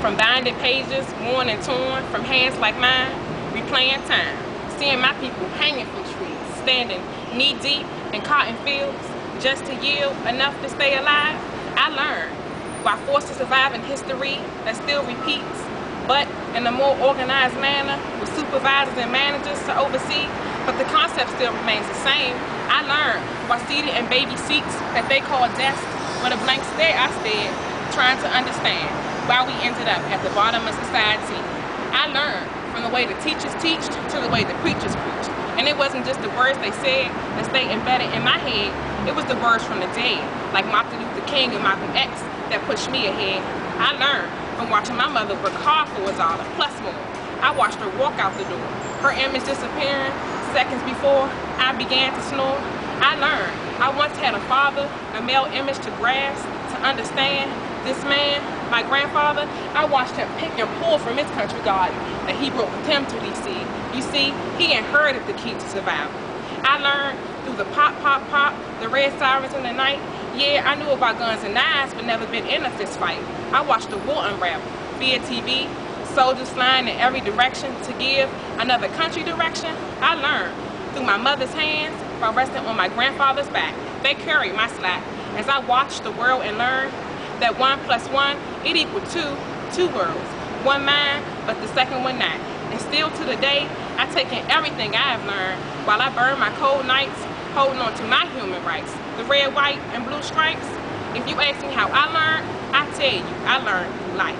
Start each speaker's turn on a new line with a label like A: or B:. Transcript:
A: From binded pages, worn and torn, from hands like mine, replaying time. Seeing my people hanging from trees, standing knee-deep in cotton fields, just to yield enough to stay alive. I learned while forced to survive in history that still repeats, but in a more organized manner with supervisors and managers to oversee, but the concept still remains the same. I learned while seated in baby seats that they call desks, with a blank stare I stared, trying to understand why we ended up at the bottom of society. I learned from the way the teachers teached to the way the preachers preached. And it wasn't just the words they said that stayed embedded in my head, it was the words from the dead, like Martin Luther King and Malcolm X, that pushed me ahead. I learned from watching my mother work hard for a dollar, plus more. I watched her walk out the door, her image disappearing seconds before I began to snore. I learned I once had a father, a male image to grasp, to understand. This man, my grandfather, I watched him pick and pull from his country garden that he brought with him to DC. You see, he inherited the key to survival. I learned through the pop, pop, pop, the red sirens in the night. Yeah, I knew about guns and knives, but never been in a fist fight. I watched the war unravel via TV, soldiers flying in every direction to give another country direction. I learned through my mother's hands by resting on my grandfather's back. They carried my slack as I watched the world and learned that 1 + 1, it equaled 2, 2 worlds. One mine, but the second one not. And still to the day, I take in everything I have learned while I burn my cold nights, holding on to my human rights. The red, white, and blue stripes. If you ask me how I learned, I tell you, I learned through life.